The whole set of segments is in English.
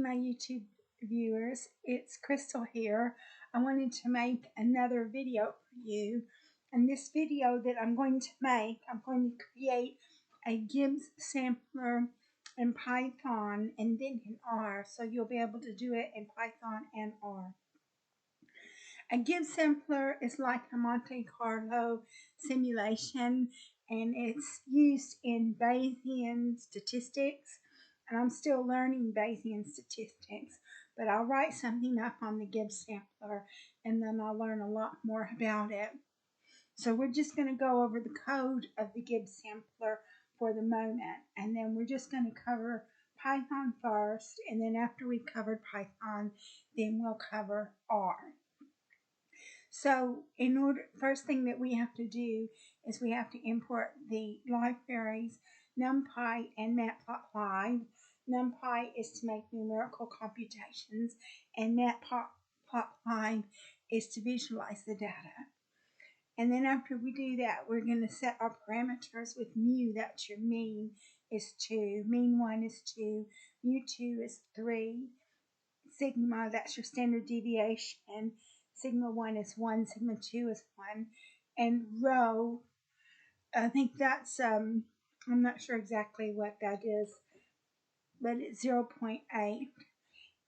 my YouTube viewers, it's Crystal here. I wanted to make another video for you. And this video that I'm going to make, I'm going to create a Gibbs sampler in Python and then in R, so you'll be able to do it in Python and R. A Gibbs sampler is like a Monte Carlo simulation, and it's used in Bayesian statistics. And I'm still learning Bayesian statistics, but I'll write something up on the Gibbs sampler and then I'll learn a lot more about it. So we're just going to go over the code of the Gibbs sampler for the moment, and then we're just going to cover Python first, and then after we've covered Python, then we'll cover R. So first thing that we have to do is we have to import the libraries NumPy and Matplotlib. NumPy is to make numerical computations, and Matplotlib is to visualize the data. And then after we do that, we're going to set our parameters with mu. That's your mean is 2, mean 1 is 2, mu 2 is 3, sigma, that's your standard deviation, sigma 1 is 1, sigma 2 is 1, and rho, I think that's, I'm not sure exactly what that is, but it's 0.8.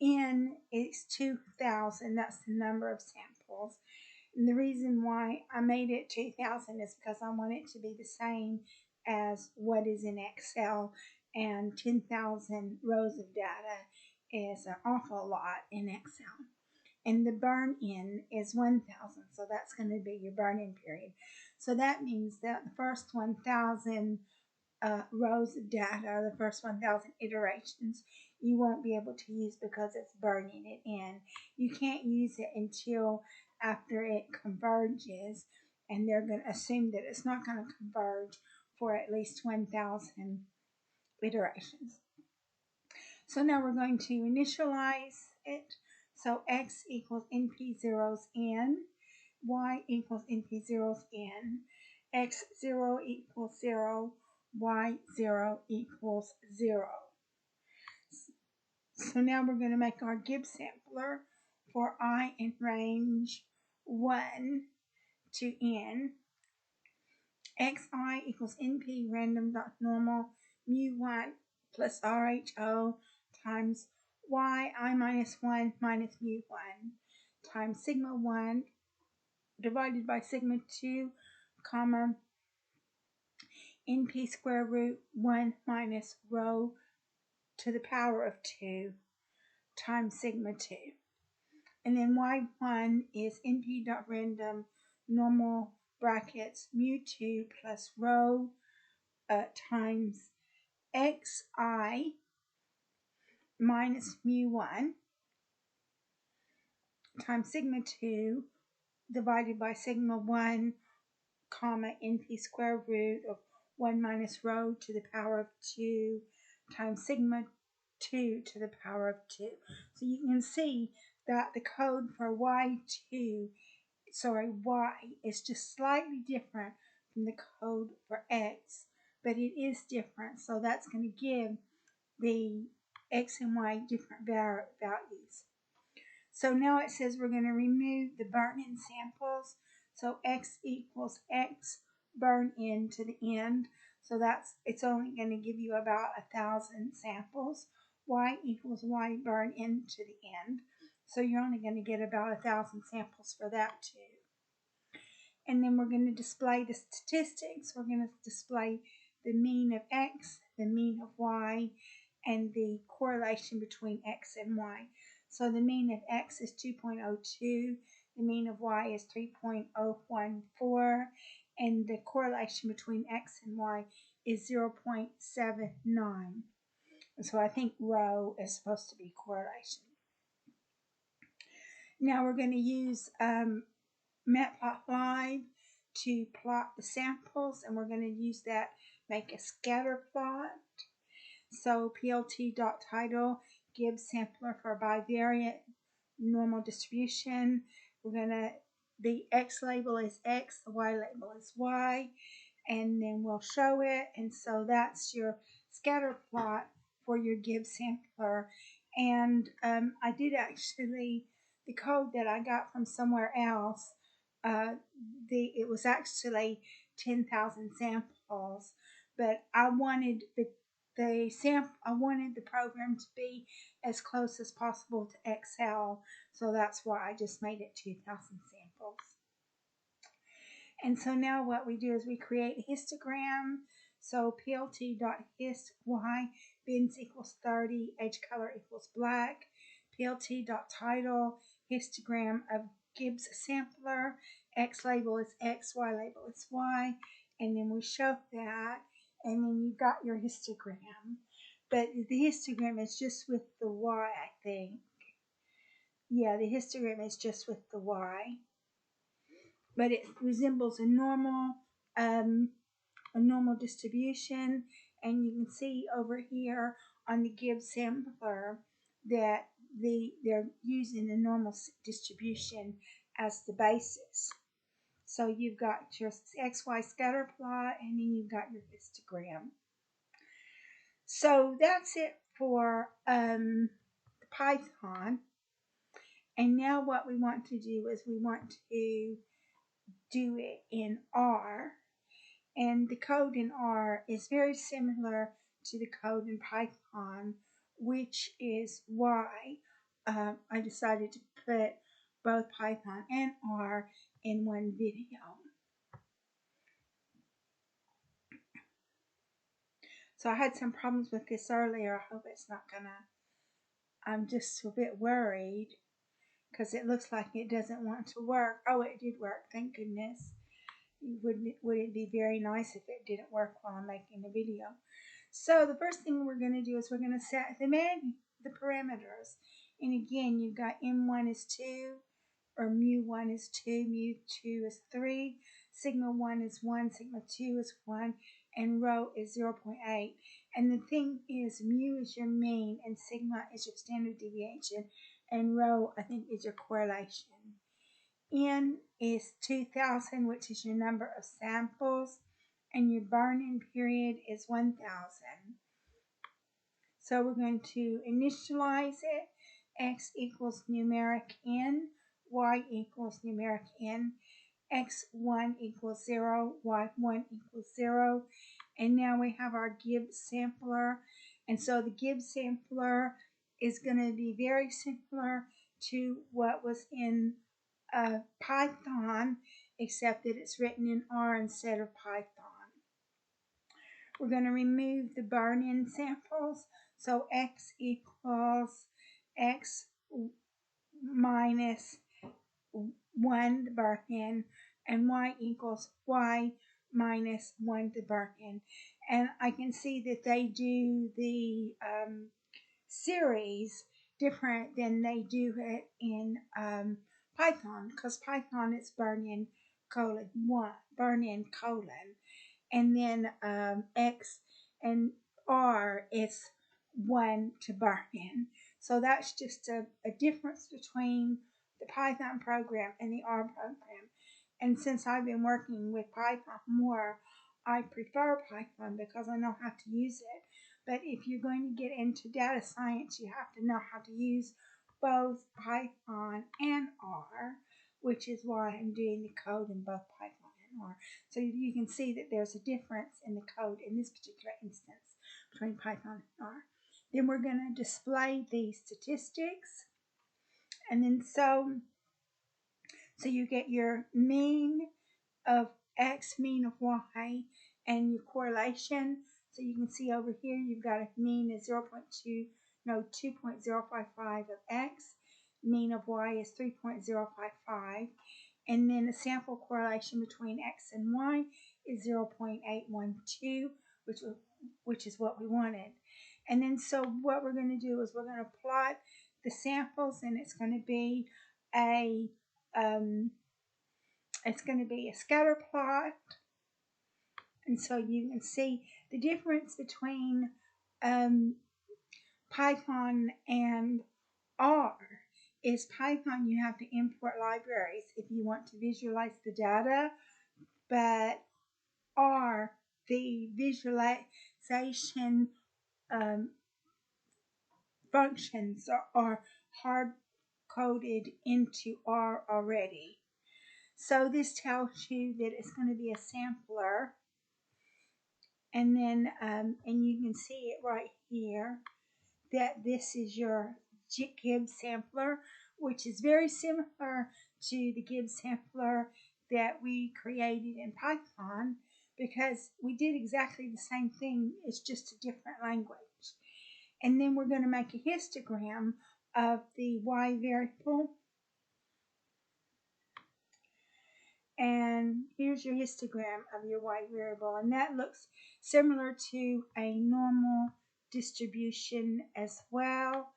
N is 2,000, that's the number of samples. And the reason why I made it 2,000 is because I want it to be the same as what is in Excel, and 10,000 rows of data is an awful lot in Excel. And the burn-in is 1,000, so that's going to be your burn-in period. So that means that the first 1,000 rows of data, the first 1,000 iterations, you won't be able to use because it's burning it in. You can't use it until after it converges, and they're going to assume that it's not going to converge for at least 1,000 iterations. So now we're going to initialize it. So x equals np0s n, y equals np0s n, x0 equals 0, y0 equals 0. So now we're going to make our Gibbs sampler for I in range 1 to n. xi equals np random.normal mu1 plus rho times yi minus 1 minus mu1 times sigma 1 divided by sigma 2, comma, np square root 1 minus rho to the power of 2 times sigma 2. And then y1 is np.random normal brackets mu2 plus rho times xi minus mu1 times sigma 2 divided by sigma 1, comma, np square root of 1 minus rho to the power of 2 times sigma 2 to the power of 2. So you can see that the code for y is just slightly different from the code for x, but it is different. So that's going to give the x and y different values. So now it says we're going to remove the burn-in samples. So x equals x burn-in to the end. So it's only going to give you about 1,000 samples. Y equals y burn-in to the end. So you're only going to get about 1,000 samples for that too. And then we're going to display the statistics. We're going to display the mean of x, the mean of y, and the correlation between x and y. So the mean of x is 2.02, the mean of y is 3.014, and the correlation between x and y is 0.79. So I think rho is supposed to be correlation. Now we're going to use Matplotlib to plot the samples, and we're going to use that, make a scatter plot. So plt.title Gibbs sampler for bivariate normal distribution. The x label is x, the y label is y, and then we'll show it. And so that's your scatter plot for your Gibbs sampler. And I did actually, the code that I got from somewhere else, it was actually 10,000 samples, but I wanted I wanted the program to be as close as possible to Excel, so that's why I just made it 2,000 samples. And so now what we do is we create a histogram. So plt.hist_y bins equals 30, edge color equals black. plt.title histogram of Gibbs sampler. X label is X, Y label is Y. And then we show that, and then you got your histogram. But the histogram is just with the Y, I think. Yeah, the histogram is just with the Y. But it resembles a normal distribution, and you can see over here on the Gibbs sampler that they're using the normal distribution as the basis. So you've got your XY scatter plot, and then you've got your histogram. So that's it for Python. And now what we want to do is we want to do it in R. And the code in R is very similar to the code in Python, which is why I decided to put both Python and R in one video. So I had some problems with this earlier. I hope it's not gonna, I'm just a bit worried because it looks like it doesn't want to work. Oh, it did work, thank goodness. Would it be very nice if it didn't work while I'm making the video. So the first thing we're going to do is we're going to set the parameters. And again, you've got M1 is 2, or mu1 is 2, mu2 is 3, sigma 1 is 1, sigma 2 is 1, and rho is 0.8. And the thing is, mu is your mean, and sigma is your standard deviation, and rho, I think, is your correlation. N is 2,000, which is your number of samples, and your burn-in period is 1,000. So we're going to initialize it. X equals numeric n, y equals numeric n, x1 equals 0, y1 equals 0. And now we have our Gibbs sampler. And so the Gibbs sampler is going to be very similar to what was in Python, except that it's written in R instead of Python. We're going to remove the burn-in samples. So x equals x minus 1, the burn-in, and y equals y minus 1, the burn-in. And I can see that they do the series different than they do it in Python, because Python is burn-in colon 1, burn-in colon, and then X and R is 1 to burn-in. So that's just a difference between the Python program and the R program. And since I've been working with Python more, I prefer Python because I know how to use it. But if you're going to get into data science, you have to know how to use both Python and R, which is why I'm doing the code in both Python and R. So you can see that there's a difference in the code in this particular instance between Python and R. Then we're going to display the statistics. And then so you get your mean of X, mean of Y, and your correlation. So you can see over here you've got a mean is 2.055 of X, mean of Y is 3.055, and then the sample correlation between X and Y is 0.812, which is what we wanted. And then so what we're going to do is we're going to plot the samples, and it's going to be a scatter plot. And so you can see the difference between Python and R is Python you have to import libraries if you want to visualize the data, but R, the visualization functions are hard coded into R already. So this tells you that it's going to be a sampler, and then and you can see it right here that this is your Gibbs sampler, which is very similar to the Gibbs sampler that we created in Python, because we did exactly the same thing. It's just a different language. And then we're going to make a histogram of the y variable. And here's your histogram of your y variable, and that looks similar to a normal distribution as well.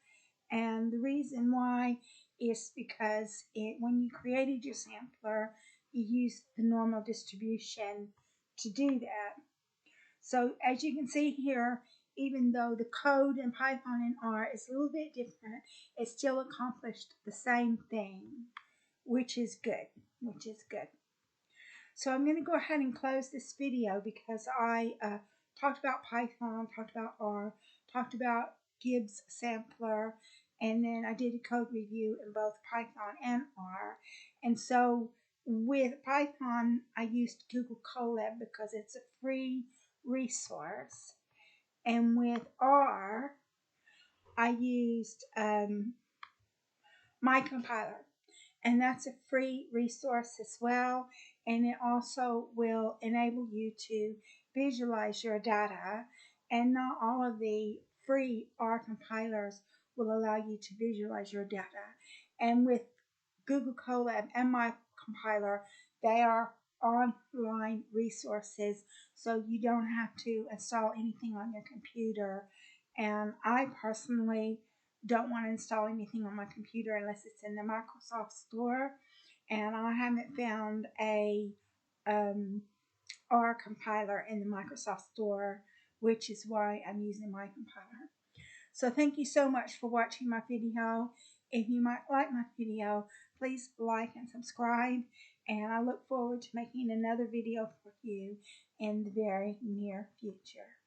And the reason why is because when you created your sampler, you used the normal distribution to do that. So as you can see here, even though the code in Python and R is a little bit different, it still accomplished the same thing, which is good, So I'm going to go ahead and close this video because I talked about Python, talked about R, talked about Gibbs sampler, and then I did a code review in both Python and R. And so with Python, I used Google Colab because it's a free resource. And with R, I used my compiler. And that's a free resource as well, and it also will enable you to visualize your data, and not all of the free R compilers will allow you to visualize your data. And with Google Colab and my compiler, they are online resources, so you don't have to install anything on your computer. And I personally don't want to install anything on my computer unless it's in the Microsoft Store, and I haven't found a R compiler in the Microsoft Store, which is why I'm using my compiler. So thank you so much for watching my video. If you might like my video, please like and subscribe, and I look forward to making another video for you in the very near future.